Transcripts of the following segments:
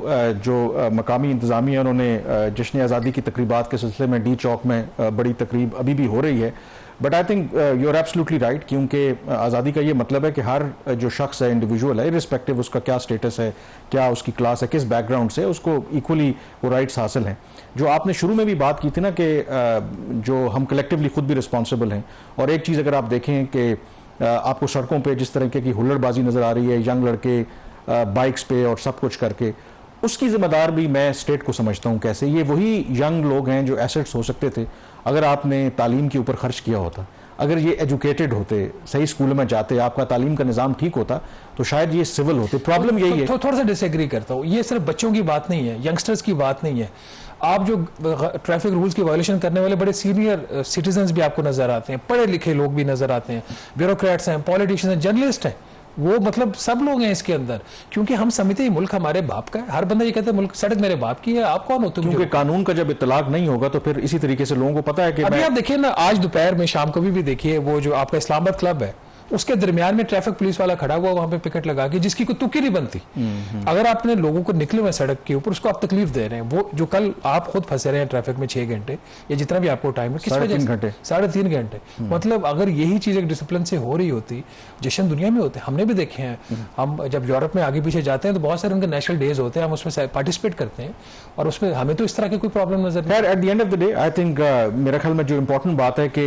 जो मकामी इंतज़ामिया उन्होंने जश्न आज़ादी की तकरीबात के सिलसिले में डी चौक में बड़ी तकरीब अभी भी हो रही है, but I think you are absolutely right, क्योंकि आज़ादी का ये मतलब है कि हर जो शख्स है, इंडिविजुअल है, इर्रिस्पेक्टिव उसका क्या स्टेटस है, क्या उसकी क्लास है, किस बैकग्राउंड से, उसको इक्वली वो राइट्स हासिल हैं। जो आपने शुरू में भी बात की थी ना कि जो हम कलेक्टिवली खुद भी रिस्पॉन्सिबल हैं, और एक चीज़ अगर आप देखें कि आपको सड़कों पर जिस तरह की हुल्लड़बाजी नज़र आ रही है, यंग लड़के बाइक्स पे और सब कुछ करके, उसकी जिम्मेदार भी मैं स्टेट को समझता हूँ। कैसे ये वही यंग लोग हैं जो एसेट्स हो सकते थे अगर आपने तालीम के ऊपर खर्च किया होता, अगर ये एजुकेटेड होते, सही स्कूल में जाते, आपका तालीम का निज़ाम ठीक होता, तो शायद ये सिविल होते। प्रॉब्लम यही है। थोड़ा सा डिसएग्री करता हूँ, ये सिर्फ बच्चों की बात नहीं है, यंगस्टर्स की बात नहीं है। आप जो ट्रैफिक रूल्स की वायलेशन करने वाले बड़े सीनियर सिटीजन्स भी आपको नजर आते हैं, पढ़े लिखे लोग भी नजर आते हैं, ब्यूरोक्रेट्स हैं, पॉलिटिशियंस हैं, जर्नलिस्ट हैं, वो मतलब सब लोग हैं इसके अंदर, क्योंकि हम समझते हैं मुल्क हमारे बाप का है। हर बंदा ये कहता है मुल्क सड़क मेरे बाप की है, आप कौन होते हो? क्योंकि कानून का जब इतलाक नहीं होगा तो फिर इसी तरीके से लोगों को पता है कि अभी आप देखिए ना, आज दोपहर में, शाम को भी देखिए, वो जो आपका इस्लामाबाद क्लब है उसके दरमियान में ट्रैफिक पुलिस वाला खड़ा हुआ वहां पे पिकेट लगा के, जिसकी कोई तुक्की नहीं बनती। अगर आपने लोगों को निकले हुए सड़क के ऊपर, उसको आप तकलीफ दे रहे हैं। वो जो कल आप खुद फंसे रहे हैं ट्रैफिक में 6 घंटे या जितना भी आपको टाइम है, किस वजह से? 3.5 घंटे। मतलब अगर यही चीज एक डिसिप्लिन से हो रही होती, जश्न दुनिया में होते, हमने भी देखे हैं। हम जब यूरोप में आगे पीछे जाते हैं तो बहुत सारे उनके नेशनल डेज होते हैं, हम उसमें पार्टिसिपेट करते हैं और उसमें हमें तो इस तरह की कोई प्रॉब्लम नजर नहीं। At the end of the day I think मेरे ख्याल में जो इंपॉर्टेंट बात है कि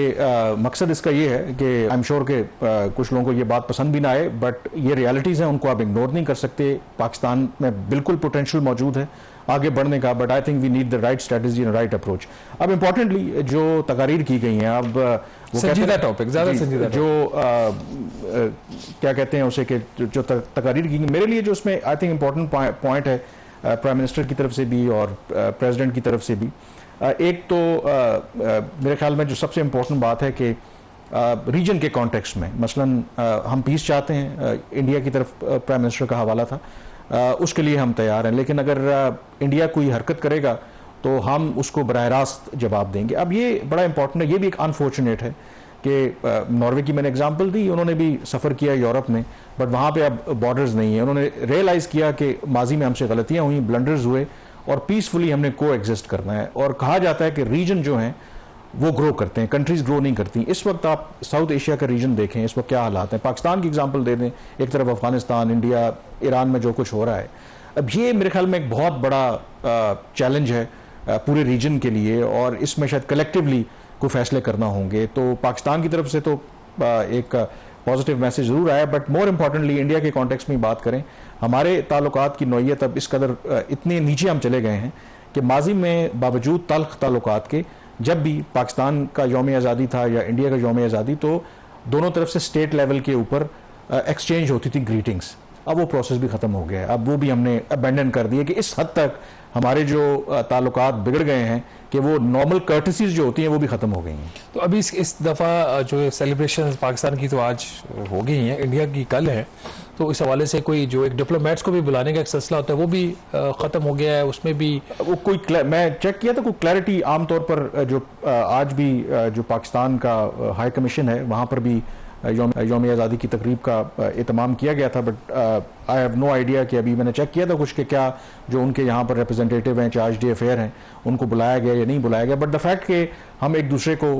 मकसद इसका ये है कि आई एम श्योर के कुछ लोगों को ये बात पसंद भी ना आए, बट ये रियलिटीज हैं, उनको आप इग्नोर नहीं कर सकते। पाकिस्तान में बिल्कुल पोटेंशियल मौजूद है आगे बढ़ने का, but I think we need the right strategy and right approach. अब इंपॉर्टेंटली जो तकारीर की गई हैं, अब वो संजीदा टॉपिक, ज्यादा संजीदा जो क्या कहते हैं उसे, कि जो तकारीर की मेरे लिए जो उसमें आई थिंक इंपॉर्टेंट पॉइंट है प्राइम मिनिस्टर की तरफ से भी और प्रेसिडेंट की तरफ से भी, एक तो मेरे ख्याल में जो सबसे इंपॉर्टेंट बात है कि रीजन के कॉन्टेक्स्ट में, मसलन हम पीस चाहते हैं, इंडिया की तरफ प्राइम मिनिस्टर का हवाला था, उसके लिए हम तैयार हैं, लेकिन अगर इंडिया कोई हरकत करेगा तो हम उसको बराह रास्त जवाब देंगे। अब ये बड़ा इंपॉर्टेंट है, ये भी एक अनफॉर्चुनेट है कि नॉर्वे की मैंने एग्जांपल दी, उन्होंने भी सफ़र किया यूरोप में, बट वहाँ पे अब बॉर्डर्स नहीं है। उन्होंने रियलाइज़ किया कि माजी में हमसे गलतियाँ हुई, ब्लंडर्स हुए, और पीसफुली हमने को एग्जिस्ट करना है। और कहा जाता है कि रीजन जो हैं वो ग्रो करते हैं, कंट्रीज ग्रो नहीं करती। इस वक्त आप साउथ एशिया का रीजन देखें, इस वक्त क्या हालात हैं। पाकिस्तान की एग्जांपल दे दें, एक तरफ अफगानिस्तान, इंडिया, ईरान में जो कुछ हो रहा है, अब ये मेरे ख्याल में एक बहुत बड़ा चैलेंज है पूरे रीजन के लिए, और इसमें शायद कलेक्टिवली कोई फैसले करना होंगे। तो पाकिस्तान की तरफ से तो एक पॉजिटिव मैसेज जरूर आया, बट मोर इम्पॉर्टेंटली इंडिया के कॉन्टेक्स्ट में बात करें, हमारे ताल्लुकात की नौयत अब इस कदर इतने नीचे हम चले गए हैं कि माजी में बावजूद तल्ख ताल्लुकात के, जब भी पाकिस्तान का यौम आज़ादी था या इंडिया का यौम आज़ादी, तो दोनों तरफ से स्टेट लेवल के ऊपर एक्सचेंज होती थी ग्रीटिंग्स। अब वो प्रोसेस भी ख़त्म हो गया है, अब वो भी हमने अबेंडन कर दिए कि इस हद तक हमारे जो ताल्लुकात बिगड़ गए हैं कि वो नॉर्मल कर्टसीज जो होती हैं वो भी ख़त्म हो गई हैं। तो अभी इस दफ़ा जो सेलिब्रेशन पाकिस्तान की तो आज हो गई हैं, इंडिया की कल है, तो इस हवाले से कोई जो एक डिप्लोमेट्स को भी बुलाने का एक सिलसिला होता है वो भी ख़त्म हो गया है, उसमें भी वो कोई मैं चेक किया था, कोई क्लैरिटी आमतौर पर जो आज भी जो पाकिस्तान का हाई कमीशन है वहाँ पर भी यौम आज़ादी की तकरीब का एहतमाम किया गया था, but I have no idea कि अभी मैंने चेक किया था कुछ कि क्या जो उनके यहाँ पर रिप्रेजेंटेटिव हैं, चार्ज डी अफेयर हैं, उनको बुलाया गया या नहीं बुलाया गया। बट द फैक्ट कि हम एक दूसरे को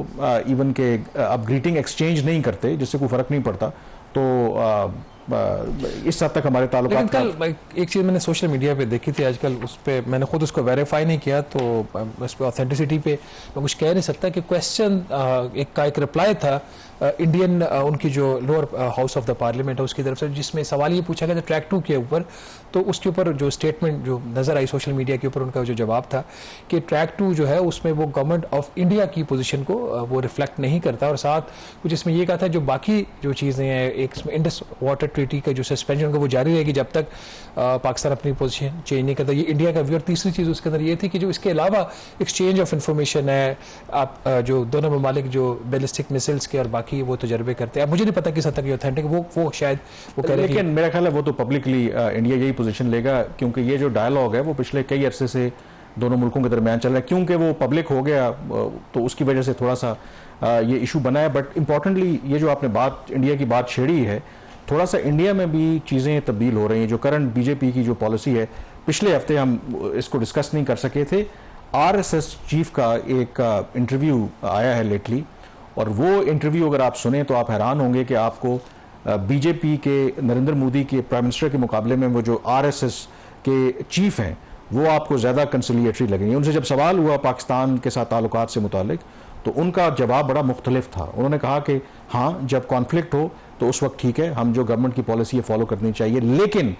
इवन के अब ग्रीटिंग एक्सचेंज नहीं करते, जिससे कोई फ़र्क नहीं पड़ता, तो इस हद तक हमारे ताल्लुकात। कल एक चीज़ मैंने सोशल मीडिया पे देखी थी आजकल, उस पर मैंने खुद उसको वेरीफाई नहीं किया, तो उस पर ऑथेंटिसिटी पे मैं कुछ कह नहीं सकता, कि क्वेश्चन एक रिप्लाई था इंडियन उनकी जो lower house of the parliament है उसकी तरफ से, जिसमें सवाल ये पूछा गया था ट्रैक 2 के ऊपर। तो उसके ऊपर जो स्टेटमेंट जो नज़र आई सोशल मीडिया के ऊपर, उनका जो जवाब था कि ट्रैक 2 जो है उसमें वो गवर्नमेंट ऑफ इंडिया की पोजीशन को वो रिफ्लेक्ट नहीं करता, और साथ कुछ इसमें ये कहा था जो बाकी जो चीज़ें हैं, एक इसमें इंडस वाटर ट्रीटी का जो सस्पेंशन का वो जारी रहेगी जब तक पाकिस्तान अपनी पोजीशन चेंज नहीं करता। ये इंडिया का व्यू। और तीसरी चीज़ उसके अंदर ये थी कि जो इसके अलावा एक्सचेंज ऑफ इंफॉर्मेशन है, आप जो दोनों ममालिक जो बैलिस्टिक मिसाइल्स के और बाकी वो तजर्बे करते हैं। अब मुझे नहीं पता किस हद तक ये ऑथेंटिक वो शायद वो कह रहे हैं, लेकिन मेरा ख्याल है वो तो पब्लिकली इंडिया यही पोजीशन लेगा, क्योंकि ये जो डायलॉग है वो पिछले कई अरसे से दोनों मुल्कों के दरमियान चल रहा है। क्योंकि वो पब्लिक हो गया तो उसकी वजह से थोड़ा सा ये इशू बना है। बट इंपॉर्टेंटली ये जो आपने बात इंडिया की बात छेड़ी है, थोड़ा सा इंडिया में भी चीज़ें तब्दील हो रही हैं। जो करंट बीजेपी की जो पॉलिसी है पिछले हफ्ते हम इसको डिस्कस नहीं कर सके थे। आरएसएस चीफ का एक इंटरव्यू आया है लेटली, और वो इंटरव्यू अगर आप सुने तो आप हैरान होंगे कि आपको बीजेपी के नरेंद्र मोदी के प्राइम मिनिस्टर के मुकाबले में वो जो आरएसएस के चीफ हैं वो आपको ज़्यादा कंसिलिएटरी लगेंगे। उनसे जब सवाल हुआ पाकिस्तान के साथ ताल्लुकात से मुतालिक तो उनका जवाब बड़ा मुख्तलिफ था। उन्होंने कहा कि हाँ, जब कॉन्फ्लिक्ट हो तो उस वक्त ठीक है, हम जो गवर्नमेंट की पॉलिसी है फॉलो करनी चाहिए, लेकिन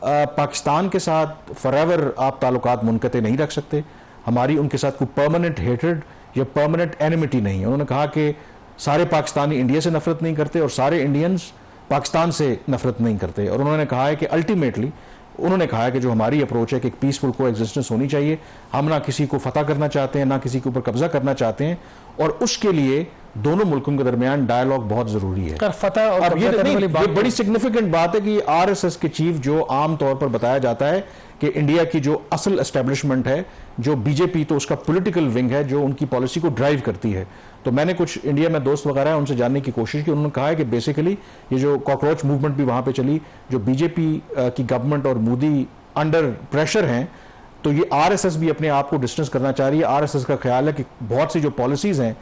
पाकिस्तान के साथ फॉरएवर आप ताल्लुकात मुनक़ते नहीं रख सकते। हमारी उनके साथ कोई परमानेंट हेट्रेड या परमानेंट एनिमिटी नहीं है। उन्होंने कहा कि सारे पाकिस्तानी इंडिया से नफरत नहीं करते और सारे इंडियंस पाकिस्तान से नफरत नहीं करते। और उन्होंने कहा है कि अल्टीमेटली उन्होंने कहा है कि जो हमारी अप्रोच है कि एक पीसफुल को एग्जिस्टेंस होनी चाहिए, हम ना किसी को फतह करना चाहते हैं, ना किसी के ऊपर कब्जा करना चाहते हैं, और उसके लिए दोनों मुल्कों के दरमियान डायलॉग बहुत जरूरी है। फतह और अब ये बड़ी सिग्निफिकेंट बात है कि आरएसएस के चीफ जो आम तौर पर बताया जाता है कि इंडिया की जो असल एस्टेब्लिशमेंट है, जो बीजेपी तो उसका पॉलिटिकल विंग है जो उनकी पॉलिसी को ड्राइव करती है। तो मैंने कुछ इंडिया में दोस्त वगैरह है उनसे जानने की कोशिश की। उन्होंने कहा है कि बेसिकली ये जो कॉकरोच मूवमेंट भी वहां पे चली, जो बीजेपी की गवर्नमेंट और मोदी अंडर प्रेशर हैं, तो ये आरएसएस भी अपने आप को डिस्टेंस करना चाह रही है। आरएसएस का ख्याल है कि बहुत सी जो पॉलिसीज हैं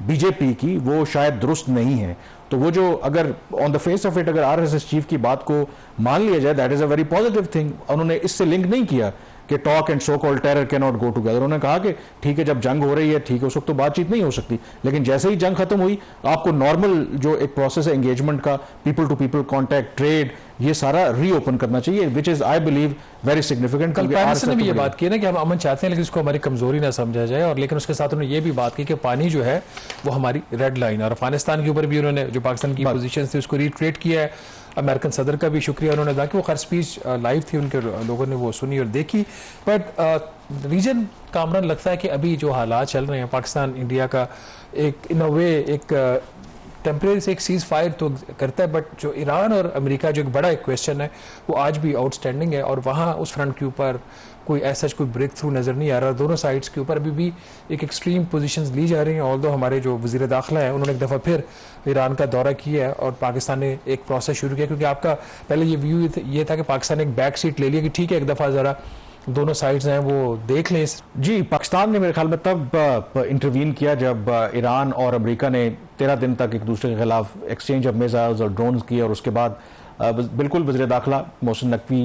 बीजेपी की वो शायद दुरुस्त नहीं है। तो वो जो अगर on the face of it अगर आरएसएस चीफ की बात को मान लिया जाए, that is a very positive thing. उन्होंने इससे लिंक नहीं किया कि talk and so called terror can not go together. उन्होंने कहा कि ठीक है, जब जंग हो रही है ठीक है, उस वक्त तो बातचीत नहीं हो सकती, लेकिन जैसे ही जंग खत्म हुई आपको नॉर्मल जो एक प्रोसेस है एंगेजमेंट का, people to people contact, trade, ये सारा रीओपन करना चाहिए, which is I believe very significant. कल पैरिस ने भी ये बात की ना कि हम अमन चाहते हैं लेकिन इसको हमारी कमजोरी ना समझा जाए, और लेकिन उसके साथ उन्होंने ये भी बात की कि पानी जो है वो हमारी रेड लाइन, और अफगानिस्तान के ऊपर भी उन्होंने जो पाकिस्तान की पोजीशन थी उसको रिट्रेट किया है। अमेरिकन सदर का भी शुक्रिया उन्होंने अदा कि वो हर स्पीच लाइव थी, उनके लोगों ने वो सुनी और देखी। बट रीजन कामरान लगता है कि अभी जो हालात चल रहे हैं पाकिस्तान इंडिया का, एक इन अ वे एक टेम्परेरी से एक सीज फायर तो करता है, बट जो ईरान और अमेरिका जो एक बड़ा एक क्वेश्चन है वो आज भी आउटस्टैंडिंग है, और वहाँ उस फ्रंट के ऊपर कोई ऐसा कोई ब्रेक थ्रू नज़र नहीं आ रहा। दोनों साइड्स के ऊपर अभी भी एक एक्सट्रीम पोजीशंस ली जा रही हैं। ऑल्दो हमारे जो वज़ीर दाखिला है उन्होंने एक दफ़ा फिर ईरान का दौरा किया है और पाकिस्तान ने एक प्रोसेस शुरू किया, क्योंकि आपका पहले ये व्यू ये था कि पाकिस्तान ने एक बैक सीट ले लिया कि ठीक है एक दफ़ा ज़रा दोनों साइड्स हैं वो देख लें। जी, पाकिस्तान ने मेरे ख्याल में तब इंटरवीन किया जब ईरान और अमेरिका ने 13 दिन तक एक दूसरे के खिलाफ एक्सचेंज ऑफ मिसाइल्स और ड्रोन्स किए, और उसके बाद बिल्कुल वज़ीर दाखिला मोहसिन नकवी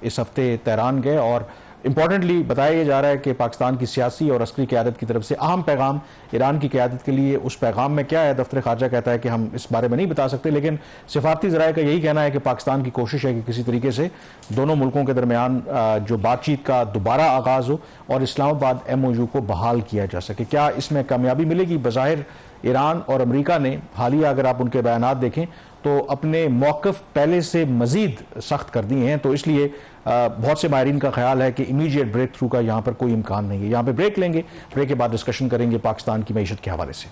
इस हफ्ते तेहरान गए, और इंपॉर्टेंटली बताया जा रहा है कि पाकिस्तान की सियासी और अस्करी क़यादत की तरफ से अहम पैगाम ईरान की क़यादत के लिए। उस पैगाम में क्या है, दफ्तर खारजा कहता है कि हम इस बारे में नहीं बता सकते, लेकिन सिफारती ज़राए का यही कहना है कि पाकिस्तान की कोशिश है कि किसी तरीके से दोनों मुल्कों के दरमियान जो बातचीत का दोबारा आगाज़ हो और इस्लामाबाद MOU को बहाल किया जा सके। क्या इसमें कामयाबी मिलेगी? बज़ाहिर ईरान और अमेरिका ने हालिया अगर आप उनके बयानात देखें तो अपने मौक़िफ़ पहले से मज़ीद सख्त कर दिए हैं, तो इसलिए बहुत से माहिरीन का ख्याल है कि इमीडिएट ब्रेक थ्रू का यहाँ पर कोई इम्कान नहीं है। यहाँ पर ब्रेक लेंगे, ब्रेक के बाद डिस्कशन करेंगे पाकिस्तान की मईशत के हवाले से।